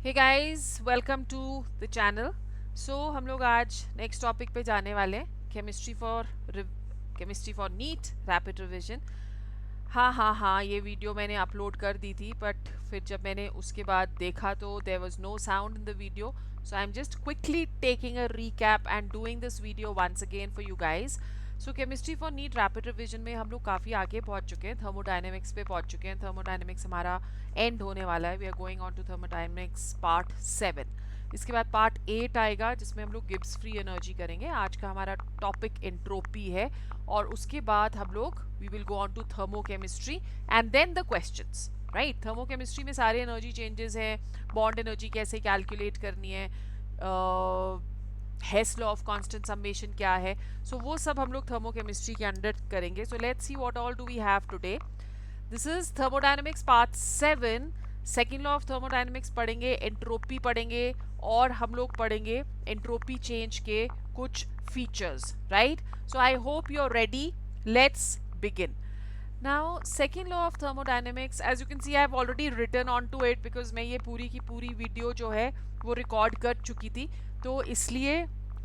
Hey guys, welcome to the channel. So हम लोग आज नेक्स्ट टॉपिक पे जाने वाले हैं, chemistry for NEET rapid revision. हाँ, ये वीडियो मैंने अपलोड कर दी थी, बट फिर जब मैंने उसके बाद देखा तो there was no sound in the video. So I am just quickly taking a recap and doing this video once again for you guys. So chemistry for NEET rapid revision में हम लोग काफ़ी आगे पहुंच चुके हैं, थर्मोडायनेमिक्स पे पहुंच चुके हैं। थर्मोडायनेमिक्स हमारा एंड होने वाला है। We are going on to thermodynamics part 7। इसके बाद पार्ट 8 आएगा जिसमें हम लोग गिब्स फ्री एनर्जी करेंगे। आज का हमारा टॉपिक एंट्रोपी है, और उसके बाद हम लोग we will go on to thermochemistry and then the questions. Right, thermochemistry में सारे एनर्जी चेंजेस हैं, बॉन्ड एनर्जी कैसे कैलकुलेट करनी है, Hess law of constant summation क्या है। सो वो सब हम लोग थर्मोकेमिस्ट्री के अंडर करेंगे। So let's see what all do we have today. This is thermodynamics part 7। Second law of thermodynamics पढ़ेंगे, एंट्रोपी पढ़ेंगे, और हम लोग पढ़ेंगे एंट्रोपी चेंज के कुछ features. Right, so I hope you are ready. Let's begin. Now, second law of thermodynamics, as you can see, I have already written onto it because मैं ये पूरी की पूरी वीडियो जो है वो रिकॉर्ड कर चुकी थी, तो इसलिए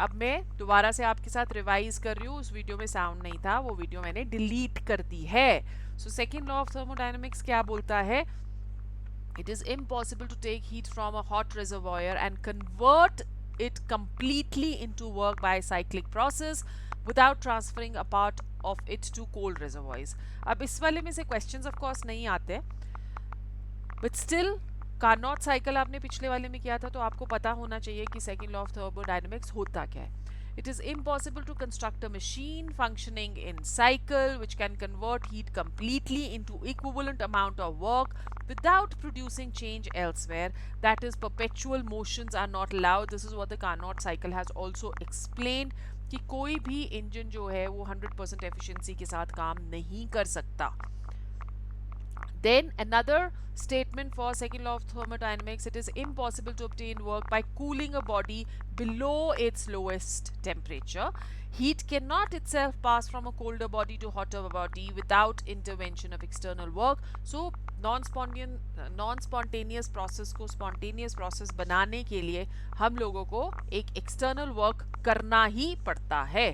अब मैं दोबारा से आपके साथ रिवाइज कर रही हूँ। उस वीडियो में साउंड नहीं था, वो वीडियो मैंने डिलीट कर दी है। So second law of thermodynamics क्या बोलता है? It is impossible to take heat from a hot reservoir and convert it completely into work by a cyclic process without transferring a part of it to cold reservoirs. अब इस वाले में से questions of course नहीं आते, but still Carnot cycle आपने पिछले वाले में किया था, तो आपको पता होना चाहिए कि सेकेंड लॉ ऑफ थर्मोडायनेमिक्स होता क्या है। It is impossible to construct a machine functioning in cycle which can convert heat completely into equivalent amount of work without producing change elsewhere. That is, perpetual motions are not allowed. This is what the Carnot cycle has also explained, कि कोई भी engine जो है वो 100% efficiency के साथ काम नहीं कर सकता। Then another statement for second law of thermodynamics: it is impossible to obtain work by cooling a body below its lowest temperature. Heat cannot itself pass from a colder body to hotter body without intervention of external work. So non spontaneous process को spontaneous process बनाने के लिए हम लोगों को एक external work करना ही पड़ता है।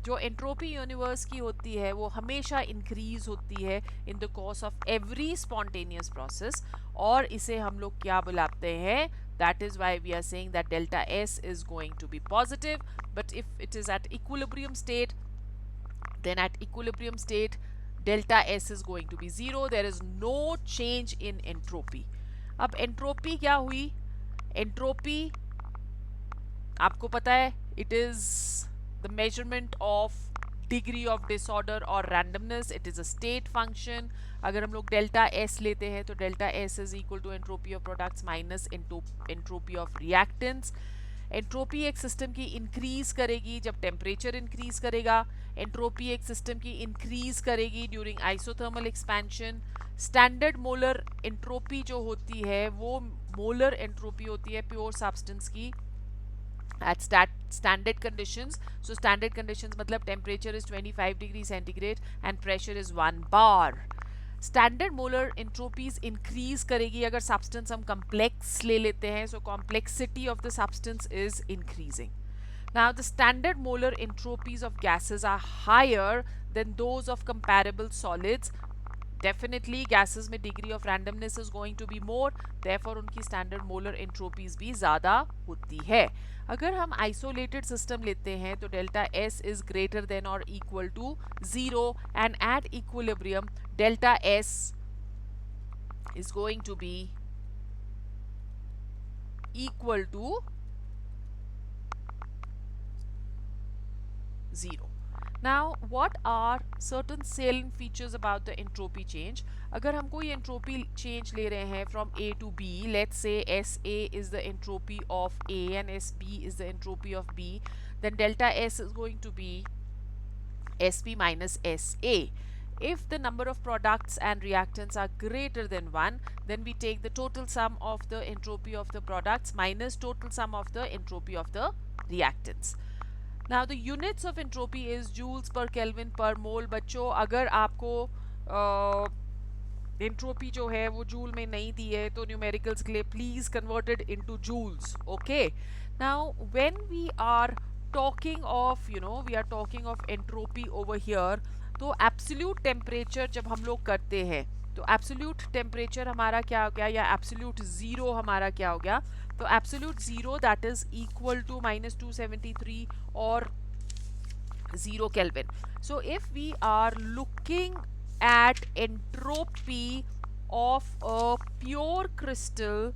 जो एंट्रोपी यूनिवर्स की होती है वो हमेशा इंक्रीज होती है in the course of every spontaneous process, और इसे हम लोग क्या बुलाते हैं? That is why we are saying that delta S is going to be positive, but if it is at equilibrium state, then at equilibrium state delta S is going to be zero. There is no change in entropy. अब entropy क्या हुई? Entropy आपको पता है, it is the measurement of degree of disorder or randomness. It is a state function. अगर हम लोग delta S लेते हैं तो delta S is equal to entropy of products minus entropy of reactants. Entropy एक सिस्टम की increase करेगी जब टेम्परेचर इंक्रीज करेगा। एंट्रोपी एक सिस्टम की इंक्रीज करेगी during isothermal expansion. Standard molar entropy जो होती है वो मोलर एंट्रोपी होती है प्योर सब्सटेंस की at standard conditions. So standard conditions मतलब temperature is 25 degree centigrade and pressure is 1 bar. Standard molar entropies increase करेगी अगर सब्सटेंस हम कॉम्प्लेक्स ले लेते हैं, so complexity of the substance is increasing. Now, the standard molar entropies of gases are higher than those of comparable solids. Definitely, gases में degree of randomness is going to be more, therefore उनकी standard molar entropies भी ज़्यादा होती है. अगर हम isolated system लेते हैं तो delta S is greater than or equal to 0, and at equilibrium delta S is going to be equal to 0. Now, what are certain salient features about the entropy change? अगर हम कोई entropy change ले रहे हैं from A to B, let's say SA is the entropy of A and SB is the entropy of B, then delta S is going to be SP minus SA. If the number of products and reactants are greater than 1, then we take the total sum of the entropy of the products minus total sum of the entropy of the reactants. Now the units of entropy is joules per Kelvin per mole. बच्चों, अगर आपको entropy जो है वो joule में नहीं दी है, तो न्यूमेरिकल्स के लिए please converted into joules. Okay, now when we are talking of we are talking of entropy over here, तो एब्सोल्यूट टेम्परेचर जब हम लोग करते हैं तो एब्सोल्यूट टेम्परेचर हमारा क्या हो गया, या एब्सोल्यूट जीरो हमारा क्या हो गया, तो absolute zero that is equal to -273 और 0 Kelvin. So if we are looking at entropy of a pure crystal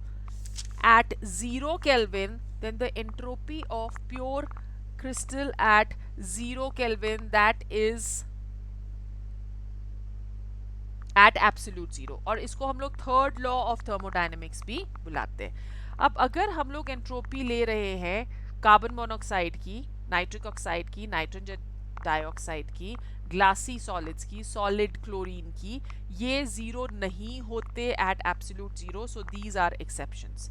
at 0 Kelvin, then the entropy of pure crystal at 0 Kelvin, that is at absolute zero. और इसको हम लोग third law of thermodynamics भी बुलाते हैं. अब अगर हम लोग एंट्रोपी ले रहे हैं कार्बन मोनोऑक्साइड की, नाइट्रिक ऑक्साइड की, नाइट्रोजन डाइऑक्साइड की, ग्लासी सॉलिड्स की, सॉलिड क्लोरीन की, ये जीरो नहीं होते at absolute zero. So these are exceptions.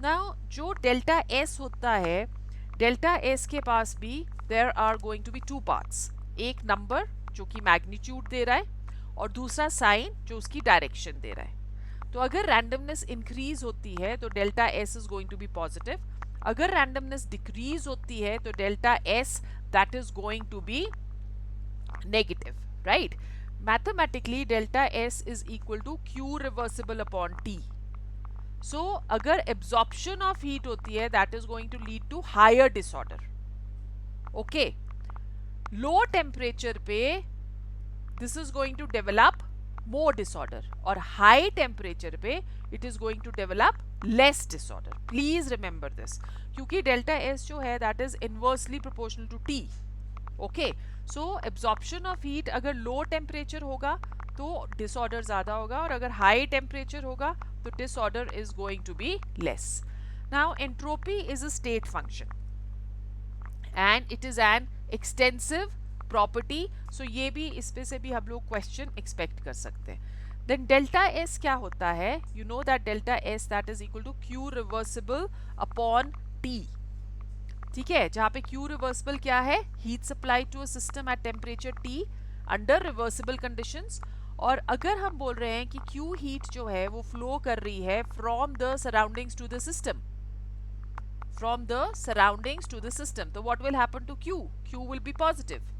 Now जो डेल्टा एस होता है, डेल्टा एस के पास भी there are going to be two parts. एक नंबर जो कि मैग्नीट्यूड दे रहा है और दूसरा साइन जो उसकी डायरेक्शन दे रहा है. तो अगर रैंडमनेस इंक्रीज होती है तो delta S is going to be positive. अगर रैंडमनेस डिक्रीज होती है तो delta S that is going to be negative, right. Mathematically delta S is equal to Q reversible upon T. So अगर absorption of heat होती है that is going to lead to higher disorder. Okay, low temperature पे this is going to develop more disorder, और high temperature पे it is going to develop less disorder. Please remember this, क्योंकि delta S जो है that is inversely proportional to T. Okay, so absorption of heat अगर low temperature होगा तो disorder ज़्यादा होगा, और अगर high temperature होगा तो disorder is going to be less. Now entropy is a state function and it is an extensive property. So ये भी इस पे से भी हम लोग क्वेश्चन एक्सपेक्ट कर सकते हैं. देन डेल्टा एस क्या होता है, you know that delta S that is equal to Q reversible upon T. ठीक है, जहां पे क्यू रिवर्सिबल क्या है, heat supply to a system at temperature T under reversible conditions. और अगर हम बोल रहे हैं कि क्यू हीट जो है वो फ्लो कर रही है from the surroundings to the system, from the surroundings to the system, तो what will happen to Q, Q will be positive,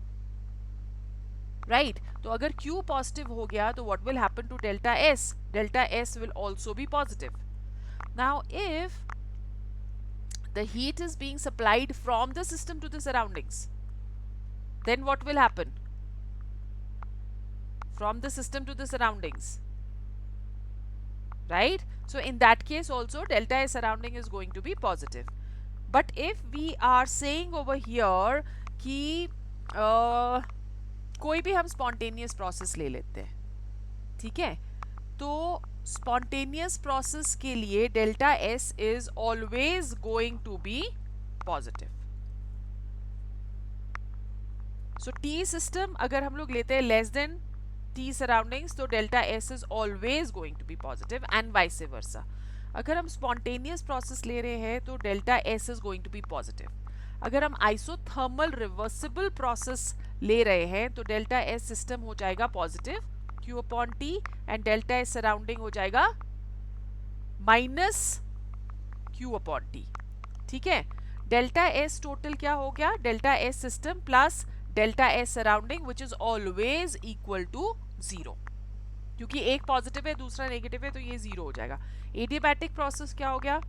right. तो अगर Q पॉजिटिव हो गया तो what will happen to delta S? Delta S will also be positive. Now if the heat is being supplied from the system to the surroundings, then what will happen? From the system to the surroundings, right? So in that case also delta S surrounding is going to be positive. But if we are saying over here कि कोई भी हम spontaneous process ले लेते हैं, ठीक है, तो स्पॉन्टेनियस प्रोसेस के लिए delta S is always going to be positive. So T system अगर हम लोग लेते हैं लेस देन टी सराउंडिंग्स तो delta S is always going to be positive and vice versa. अगर हम स्पॉन्टेनियस प्रोसेस ले रहे हैं तो delta S is going to be positive. अगर हम आइसोथर्मल रिवर्सिबल प्रोसेस ले रहे हैं तो डेल्टा एस सिस्टम हो जाएगा positive Q upon T and delta S surrounding हो जाएगा माइनस क्यू अपॉन टी. ठीक है, डेल्टा एस टोटल क्या हो गया, delta S system plus delta S surrounding which is always equal to zero. क्योंकि एक पॉजिटिव है दूसरा नेगेटिव है तो ये जीरो हो जाएगा. एडियाबैटिक प्रोसेस क्या हो गया,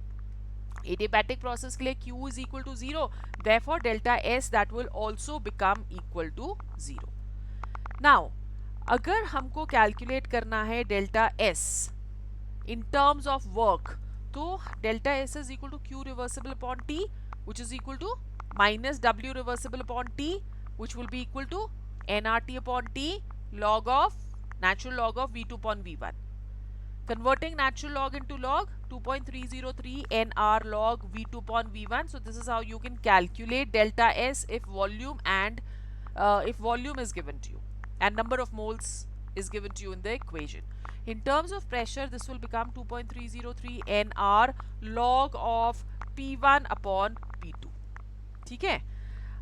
adiabatic process के लिए Q is equal to 0, therefore delta S that will also become equal to 0. Now अगर हमको कैलकुलेट करना है delta S in terms of work, तो delta S is equal to Q reversible upon T which is equal to minus W reversible upon T which will be equal to nRT upon T log of natural log of V2 upon V1. Converting natural log into log, 2.303 nr log V2 upon V1. So this is how you can calculate delta S if volume and if volume is given to you and number of moles is given to you in the equation. In terms of pressure, this will become 2.303 nr log of P1 upon P2. ठीक है,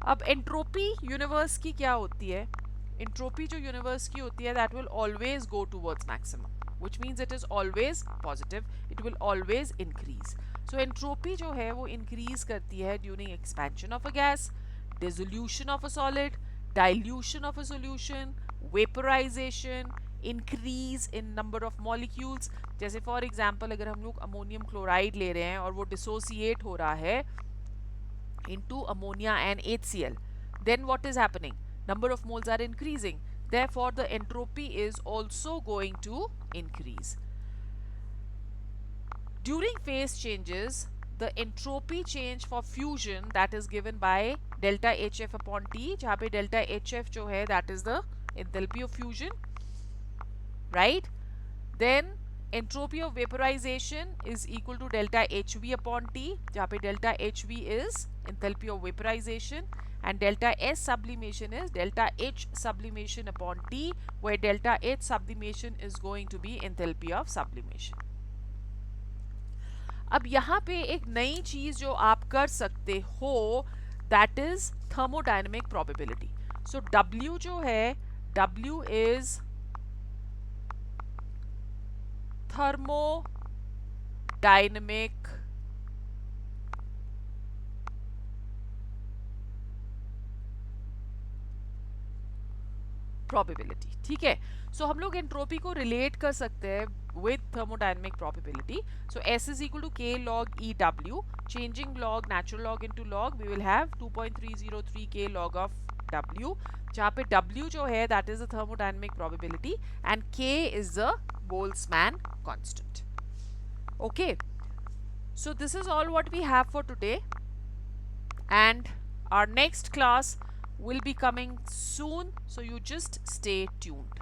अब entropy universe की क्या होती है, entropy जो universe की होती है that will always go towards maximum. which means it is always positive, it will always increase. So entropy जो है वो increase करती है during expansion of a gas, dissolution of a solid, dilution of a solution, vaporization, increase in number of molecules. जैसे for example अगर हम लोग ammonium chloride ले रहे हैं और वो dissociate हो रहा है into ammonia and HCl, then what is happening? Number of moles are increasing. Therefore, the entropy is also going to increase. During phase changes, the entropy change for fusion, that is given by delta HF upon T, जहाँ पे delta HF जो है that is the enthalpy of fusion, right? Then entropy of vaporization is equal to delta HV upon T, जहाँ पे delta HV is enthalpy of vaporization, and delta S sublimation is delta H sublimation upon T, where delta H sublimation is going to be enthalpy of sublimation. अब यहाँ पे एक नई चीज जो आप कर सकते हो, that is thermodynamic probability. So W जो है, W is thermodynamic probability. ठीक है, so हम लोग एंट्रोपी को रिलेट कर सकते हैं with thermodynamic probability. So S is equal to K log EW. Changing log, natural log into log, we will have 2.303 K log of W. जहाँ पे W जो है that is the thermodynamic probability and K is the Boltzmann constant. Okay, so this is all what we have for today, and our next class will be coming soon, so you just stay tuned.